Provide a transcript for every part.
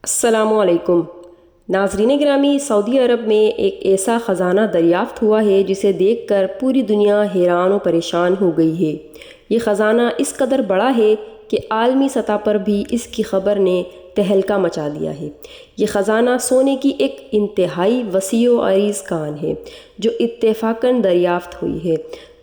السلام علیکم ناظرین گرامی، سعودی عرب میں ایک ایسا خزانہ دریافت ہوا ہے جسے دیکھ کر پوری دنیا حیران و پریشان ہو گئی ہے۔ یہ خزانہ اس قدر بڑا ہے کہ عالمی سطح پر بھی اس کی خبر نے تہلکہ مچا دیا ہے۔ یہ خزانہ سونے کی ایک انتہائی وسیع و عریض کان ہے جو اتفاقاً دریافت ہوئی ہے۔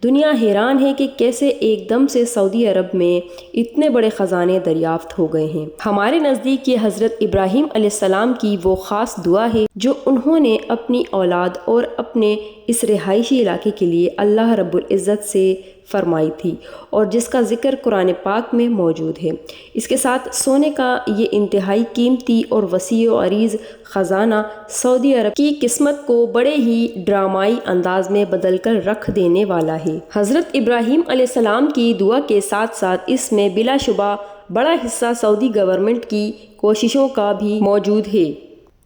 دنیا حیران ہے کہ کیسے ایک دم سے سعودی عرب میں اتنے بڑے خزانے دریافت ہو گئے ہیں۔ ہمارے نزدیک یہ حضرت ابراہیم علیہ السلام کی وہ خاص دعا ہے جو انہوں نے اپنی اولاد اور اپنے اس رہائشی علاقے کے لیے اللہ رب العزت سے فرمائی تھی، اور جس کا ذکر قرآن پاک میں موجود ہے۔ اس کے ساتھ سونے کا یہ انتہائی قیمتی اور وسیع و عریض خزانہ سعودی عرب کی قسمت کو بڑے ہی ڈرامائی انداز میں بدل کر رکھ دینے والا ہے۔ حضرت ابراہیم علیہ السلام کی دعا کے ساتھ ساتھ اس میں بلا شبہ بڑا حصہ سعودی گورنمنٹ کی کوششوں کا بھی موجود ہے،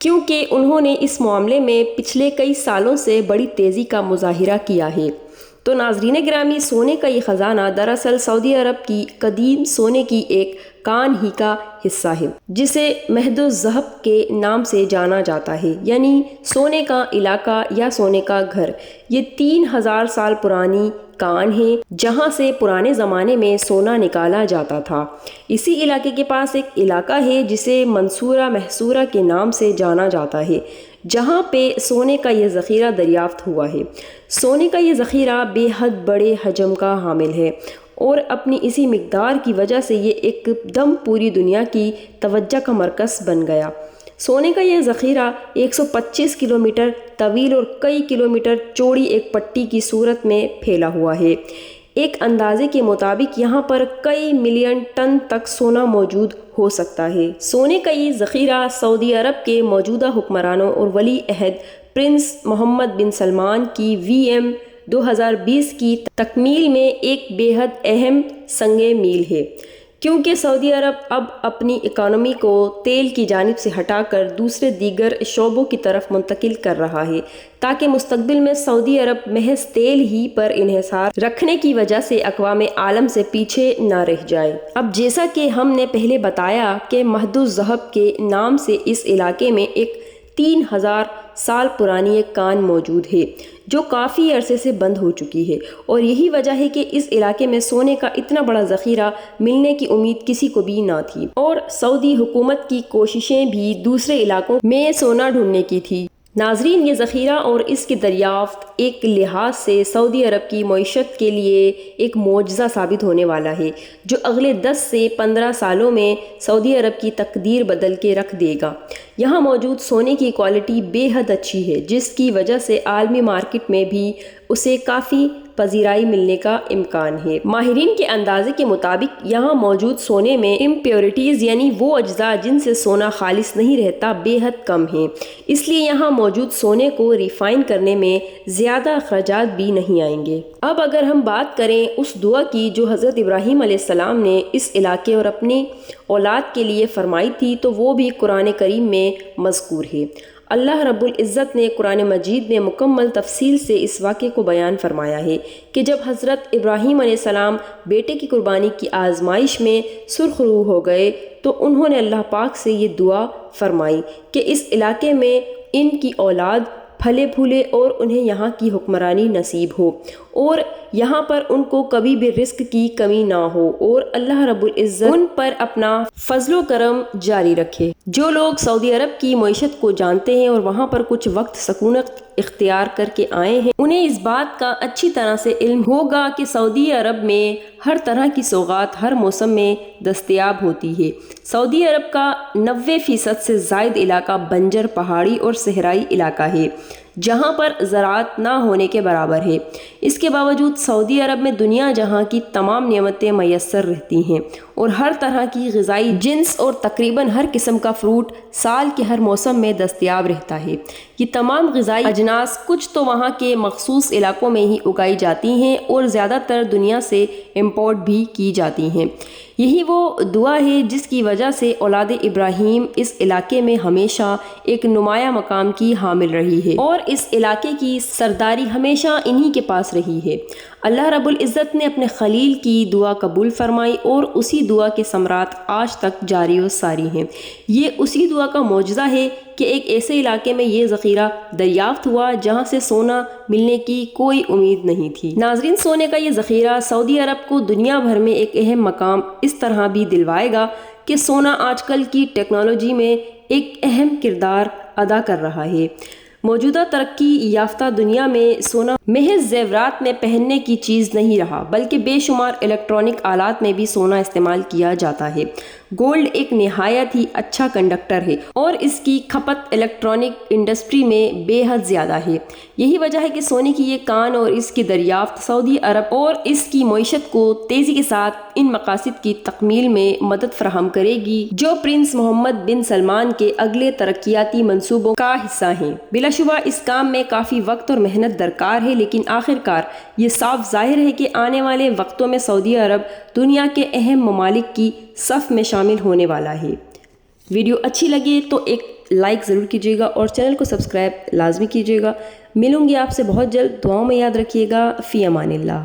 کیونکہ انہوں نے اس معاملے میں پچھلے کئی سالوں سے بڑی تیزی کا مظاہرہ کیا ہے۔ تو ناظرین گرامی، سونے کا یہ خزانہ دراصل سعودی عرب کی قدیم سونے کی ایک کان ہی کا حصہ ہے جسے مہد الذہب کے نام سے جانا جاتا ہے، یعنی سونے کا علاقہ یا سونے کا گھر۔ یہ 3000 سال پرانی کان ہے جہاں سے پرانے زمانے میں سونا نکالا جاتا تھا۔ اسی علاقے کے پاس ایک علاقہ ہے جسے منصورہ محصورہ کے نام سے جانا جاتا ہے، جہاں پہ سونے کا یہ ذخیرہ دریافت ہوا ہے۔ سونے کا یہ ذخیرہ بے حد بڑے حجم کا حامل ہے، اور اپنی اسی مقدار کی وجہ سے یہ ایک دم پوری دنیا کی توجہ کا مرکز بن گیا۔ سونے کا یہ ذخیرہ 125 کلومیٹر طویل اور کئی کلومیٹر چوڑی ایک پٹی کی صورت میں پھیلا ہوا ہے۔ ایک اندازے کے مطابق یہاں پر کئی ملین ٹن تک سونا موجود ہو سکتا ہے۔ سونے کا یہ ذخیرہ سعودی عرب کے موجودہ حکمرانوں اور ولی عہد پرنس محمد بن سلمان کی VM 2020 کی تکمیل میں ایک بے حد اہم سنگ میل ہے، کیونکہ سعودی عرب اب اپنی اکانومی کو تیل کی جانب سے ہٹا کر دوسرے دیگر شعبوں کی طرف منتقل کر رہا ہے، تاکہ مستقبل میں سعودی عرب محض تیل ہی پر انحصار رکھنے کی وجہ سے اقوام عالم سے پیچھے نہ رہ جائے۔ اب جیسا کہ ہم نے پہلے بتایا کہ مہد الذہب کے نام سے اس علاقے میں ایک 3000 سال پرانی ایک کان موجود ہے جو کافی عرصے سے بند ہو چکی ہے، اور یہی وجہ ہے کہ اس علاقے میں سونے کا اتنا بڑا ذخیرہ ملنے کی امید کسی کو بھی نہ تھی، اور سعودی حکومت کی کوششیں بھی دوسرے علاقوں میں سونا ڈھونڈنے کی تھی۔ ناظرین، یہ ذخیرہ اور اس کی دریافت ایک لحاظ سے سعودی عرب کی معیشت کے لیے ایک معجزہ ثابت ہونے والا ہے جو اگلے 10 سے 15 سالوں میں سعودی عرب کی تقدیر بدل کے رکھ دے گا۔ یہاں موجود سونے کی کوالٹی بے حد اچھی ہے، جس کی وجہ سے عالمی مارکیٹ میں بھی اسے کافی پذیرائی ملنے کا امکان ہے۔ ماہرین کے اندازے کے مطابق یہاں موجود سونے میں امپیورٹیز یعنی وہ اجزاء جن سے سونا خالص نہیں رہتا بے حد کم ہیں، اس لیے یہاں موجود سونے کو ریفائن کرنے میں زیادہ اخراجات بھی نہیں آئیں گے۔ اب اگر ہم بات کریں اس دعا کی جو حضرت ابراہیم علیہ السلام نے اس علاقے اور اپنی اولاد کے لیے فرمائی تھی، تو وہ بھی قرآن کریم میں مذکور ہے۔ اللہ رب العزت نے قرآن مجید میں مکمل تفصیل سے اس واقعے کو بیان فرمایا ہے کہ جب حضرت ابراہیم علیہ السلام بیٹے کی قربانی کی آزمائش میں سرخ رو ہو گئے تو انہوں نے اللہ پاک سے یہ دعا فرمائی کہ اس علاقے میں ان کی اولاد پھلے پھولے اور انہیں یہاں کی حکمرانی نصیب ہو، اور یہاں پر ان کو کبھی بھی رزق کی کمی نہ ہو، اور اللہ رب العزت ان پر اپنا فضل و کرم جاری رکھے۔ جو لوگ سعودی عرب کی معیشت کو جانتے ہیں اور وہاں پر کچھ وقت سکونت اختیار کر کے آئے ہیں، انہیں اس بات کا اچھی طرح سے علم ہوگا کہ سعودی عرب میں ہر طرح کی سوغات ہر موسم میں دستیاب ہوتی ہے۔ سعودی عرب کا 90% سے زائد علاقہ بنجر پہاڑی اور صحرائی علاقہ ہے جہاں پر زراعت نہ ہونے کے برابر ہے۔ اس کے باوجود سعودی عرب میں دنیا جہاں کی تمام نعمتیں میسر رہتی ہیں، اور ہر طرح کی غذائی جنس اور تقریباً ہر قسم کا فروٹ سال کے ہر موسم میں دستیاب رہتا ہے۔ یہ تمام غذائی اجناس کچھ تو وہاں کے مخصوص علاقوں میں ہی اگائی جاتی ہیں اور زیادہ تر دنیا سے امپورٹ بھی کی جاتی ہیں۔ یہی وہ دعا ہے جس کی وجہ سے اولاد ابراہیم اس علاقے میں ہمیشہ ایک نمایاں مقام کی حامل رہی ہے، اور اس علاقے کی سرداری ہمیشہ انہی کے پاس رہی ہے۔ اللہ رب العزت نے اپنے خلیل کی دعا قبول فرمائی اور اسی دعا کے ثمرات آج تک جاری و ساری ہیں۔ یہ اسی دعا کا معجزہ ہے کہ ایک ایسے علاقے میں یہ ذخیرہ دریافت ہوا جہاں سے سونا ملنے کی کوئی امید نہیں تھی۔ ناظرین، سونے کا یہ ذخیرہ سعودی عرب کو دنیا بھر میں ایک اہم مقام اس طرح بھی دلوائے گا کہ سونا آج کل کی ٹیکنالوجی میں ایک اہم کردار ادا کر رہا ہے۔ موجودہ ترقی یافتہ دنیا میں سونا محض زیورات میں پہننے کی چیز نہیں رہا، بلکہ بے شمار الیکٹرانک آلات میں بھی سونا استعمال کیا جاتا ہے۔ گولڈ ایک نہایت ہی اچھا کنڈکٹر ہے اور اس کی کھپت الیکٹرانک انڈسٹری میں بے حد زیادہ ہے۔ یہی وجہ ہے کہ سونے کی یہ کان اور اس کی دریافت سعودی عرب اور اس کی معیشت کو تیزی کے ساتھ ان مقاصد کی تکمیل میں مدد فراہم کرے گی جو پرنس محمد بن سلمان کے اگلے ترقیاتی منصوبوں کا حصہ ہیں۔ بلا شبہ اس کام میں کافی وقت اور محنت درکار ہے، لیکن آخر کار یہ صاف ظاہر ہے کہ آنے والے وقتوں میں سعودی عرب دنیا کے اہم ممالک کی صف میں شامل ہونے والا ہے۔ ویڈیو اچھی لگے تو ایک لائک ضرور کیجیے گا اور چینل کو سبسکرائب لازمی کیجیے گا۔ ملوں گی آپ سے بہت جلد، دعاؤں میں یاد رکھیے گا۔ فی امان اللہ۔